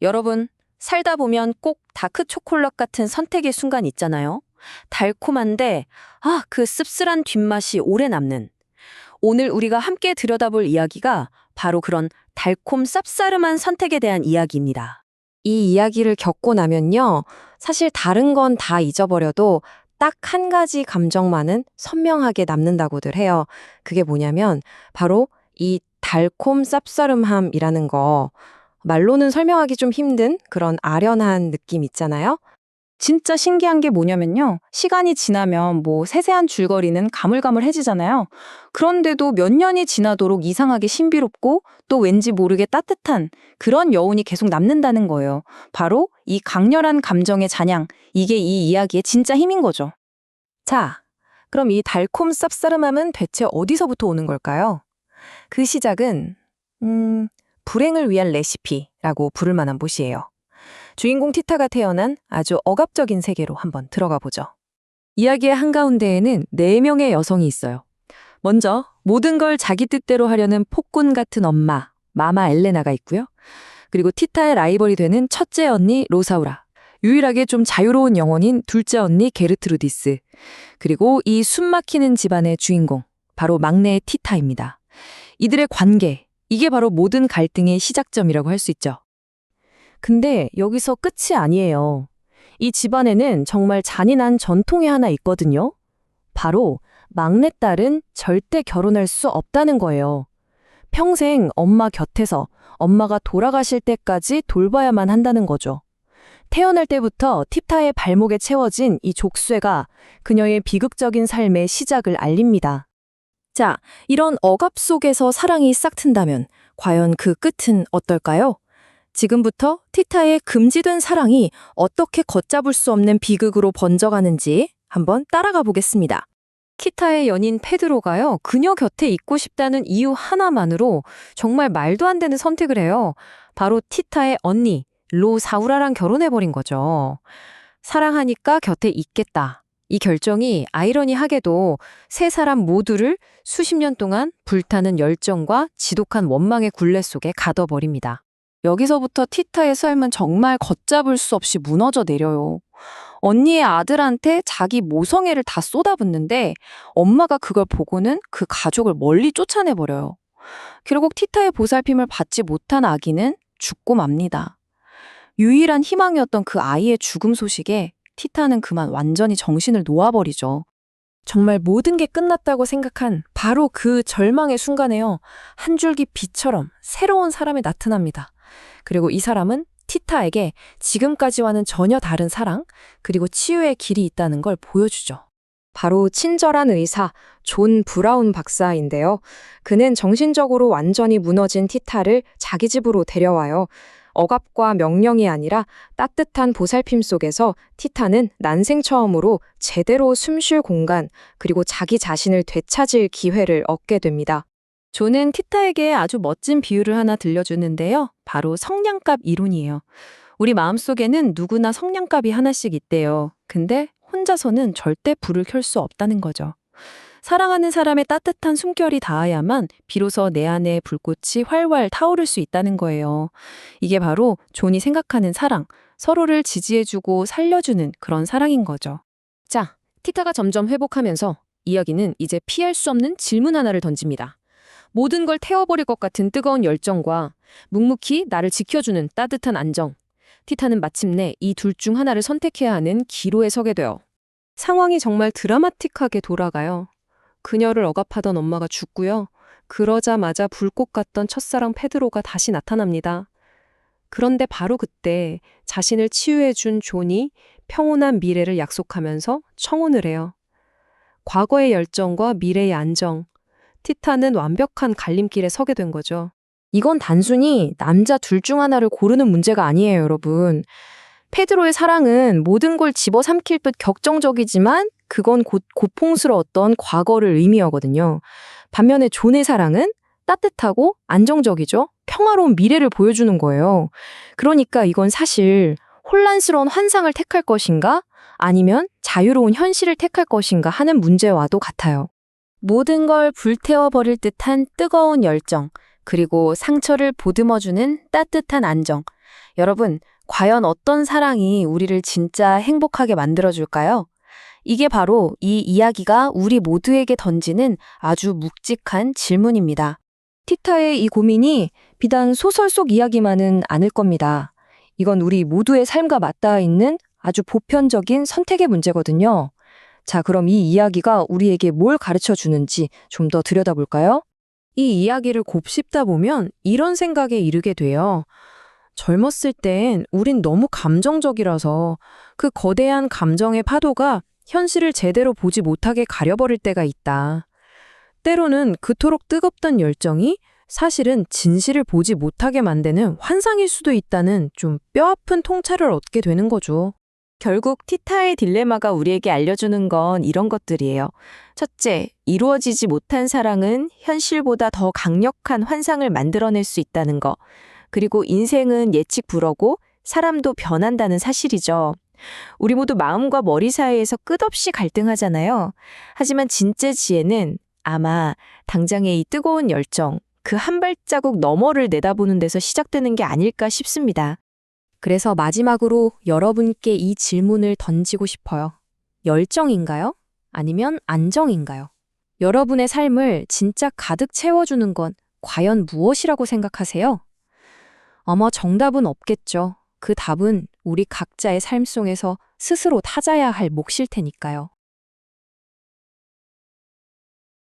여러분, 살다 보면 꼭 다크 초콜릿 같은 선택의 순간 있잖아요. 달콤한데, 그 씁쓸한 뒷맛이 오래 남는. 오늘 우리가 함께 들여다볼 이야기가 바로 그런 달콤 쌉싸름한 선택에 대한 이야기입니다. 이 이야기를 겪고 나면요, 사실 다른 건 다 잊어버려도 딱 한 가지 감정만은 선명하게 남는다고들 해요. 그게 뭐냐면 바로 이 달콤 쌉싸름함이라는 거. 말로는 설명하기 좀 힘든 그런 아련한 느낌 있잖아요. 진짜 신기한 게 뭐냐면요. 시간이 지나면 세세한 줄거리는 가물가물해지잖아요. 그런데도 몇 년이 지나도록 이상하게 신비롭고 또 왠지 모르게 따뜻한 그런 여운이 계속 남는다는 거예요. 바로 이 강렬한 감정의 잔향, 이게 이 이야기의 진짜 힘인 거죠. 자, 그럼 이 달콤 쌉싸름함은 대체 어디서부터 오는 걸까요? 그 시작은 불행을 위한 레시피라고 부를 만한 곳이에요. 주인공 티타가 태어난 아주 억압적인 세계로 한번 들어가 보죠. 이야기의 한가운데에는 4명의 여성이 있어요. 먼저 모든 걸 자기 뜻대로 하려는 폭군 같은 엄마, 마마 엘레나가 있고요. 그리고 티타의 라이벌이 되는 첫째 언니 로사우라, 유일하게 좀 자유로운 영혼인 둘째 언니 게르트루디스, 그리고 이 숨막히는 집안의 주인공, 바로 막내의 티타입니다. 이들의 관계, 이게 바로 모든 갈등의 시작점이라고 할 수 있죠. 근데 여기서 끝이 아니에요. 이 집안에는 정말 잔인한 전통이 하나 있거든요. 바로 막내딸은 절대 결혼할 수 없다는 거예요. 평생 엄마 곁에서 엄마가 돌아가실 때까지 돌봐야만 한다는 거죠. 태어날 때부터 티타의 발목에 채워진 이 족쇄가 그녀의 비극적인 삶의 시작을 알립니다. 자, 이런 억압 속에서 사랑이 싹튼다면 과연 그 끝은 어떨까요? 지금부터 티타의 금지된 사랑이 어떻게 걷잡을 수 없는 비극으로 번져가는지 한번 따라가 보겠습니다. 티타의 연인 페드로가요, 그녀 곁에 있고 싶다는 이유 하나만으로 정말 말도 안 되는 선택을 해요. 바로 티타의 언니, 로사우라랑 결혼해버린 거죠. 사랑하니까 곁에 있겠다. 이 결정이 아이러니하게도 세 사람 모두를 수십 년 동안 불타는 열정과 지독한 원망의 굴레 속에 가둬버립니다. 여기서부터 티타의 삶은 정말 걷잡을 수 없이 무너져 내려요. 언니의 아들한테 자기 모성애를 다 쏟아붓는데 엄마가 그걸 보고는 그 가족을 멀리 쫓아내버려요. 결국 티타의 보살핌을 받지 못한 아기는 죽고 맙니다. 유일한 희망이었던 그 아이의 죽음 소식에 티타는 그만 완전히 정신을 놓아버리죠. 정말 모든 게 끝났다고 생각한 바로 그 절망의 순간에요. 한 줄기 빛처럼 새로운 사람이 나타납니다. 그리고 이 사람은 티타에게 지금까지와는 전혀 다른 사랑, 그리고 치유의 길이 있다는 걸 보여주죠. 바로 친절한 의사 존 브라운 박사인데요. 그는 정신적으로 완전히 무너진 티타를 자기 집으로 데려와요. 억압과 명령이 아니라 따뜻한 보살핌 속에서 티타는 난생 처음으로 제대로 숨쉴 공간, 그리고 자기 자신을 되찾을 기회를 얻게 됩니다. 존은 티타에게 아주 멋진 비유를 하나 들려주는데요. 바로 성냥갑 이론이에요. 우리 마음속에는 누구나 성냥갑이 하나씩 있대요. 근데 혼자서는 절대 불을 켤 수 없다는 거죠. 사랑하는 사람의 따뜻한 숨결이 닿아야만 비로소 내 안에 불꽃이 활활 타오를 수 있다는 거예요. 이게 바로 존이 생각하는 사랑, 서로를 지지해주고 살려주는 그런 사랑인 거죠. 자, 티타가 점점 회복하면서 이야기는 이제 피할 수 없는 질문 하나를 던집니다. 모든 걸 태워버릴 것 같은 뜨거운 열정과 묵묵히 나를 지켜주는 따뜻한 안정. 티타는 마침내 이 둘 중 하나를 선택해야 하는 기로에 서게 돼요. 상황이 정말 드라마틱하게 돌아가요. 그녀를 억압하던 엄마가 죽고요. 그러자마자 불꽃 같던 첫사랑 페드로가 다시 나타납니다. 그런데 바로 그때 자신을 치유해준 존이 평온한 미래를 약속하면서 청혼을 해요. 과거의 열정과 미래의 안정. 티타는 완벽한 갈림길에 서게 된 거죠. 이건 단순히 남자 둘 중 하나를 고르는 문제가 아니에요, 여러분. 페드로의 사랑은 모든 걸 집어삼킬 듯 격정적이지만 그건 곧 고풍스러웠던 과거를 의미하거든요. 반면에 존의 사랑은 따뜻하고 안정적이죠. 평화로운 미래를 보여주는 거예요. 그러니까 이건 사실 혼란스러운 환상을 택할 것인가 아니면 자유로운 현실을 택할 것인가 하는 문제와도 같아요. 모든 걸 불태워버릴 듯한 뜨거운 열정, 그리고 상처를 보듬어주는 따뜻한 안정. 여러분, 과연 어떤 사랑이 우리를 진짜 행복하게 만들어줄까요? 이게 바로 이 이야기가 우리 모두에게 던지는 아주 묵직한 질문입니다. 티타의 이 고민이 비단 소설 속 이야기만은 아닐 겁니다. 이건 우리 모두의 삶과 맞닿아 있는 아주 보편적인 선택의 문제거든요. 자, 그럼 이 이야기가 우리에게 뭘 가르쳐 주는지 좀 더 들여다볼까요? 이 이야기를 곱씹다 보면 이런 생각에 이르게 돼요. 젊었을 땐 우린 너무 감정적이라서 그 거대한 감정의 파도가 현실을 제대로 보지 못하게 가려버릴 때가 있다. 때로는 그토록 뜨겁던 열정이 사실은 진실을 보지 못하게 만드는 환상일 수도 있다는 좀 뼈아픈 통찰을 얻게 되는 거죠. 결국 티타의 딜레마가 우리에게 알려주는 건 이런 것들이에요. 첫째, 이루어지지 못한 사랑은 현실보다 더 강력한 환상을 만들어낼 수 있다는 거. 그리고 인생은 예측 불허고 사람도 변한다는 사실이죠. 우리 모두 마음과 머리 사이에서 끝없이 갈등하잖아요. 하지만 진짜 지혜는 아마 당장의 이 뜨거운 열정, 그 한 발자국 너머를 내다보는 데서 시작되는 게 아닐까 싶습니다. 그래서 마지막으로 여러분께 이 질문을 던지고 싶어요. 열정인가요? 아니면 안정인가요? 여러분의 삶을 진짜 가득 채워주는 건 과연 무엇이라고 생각하세요? 아마 정답은 없겠죠. 그 답은 우리 각자의 삶 속에서 스스로 찾아야 할 몫일 테니까요.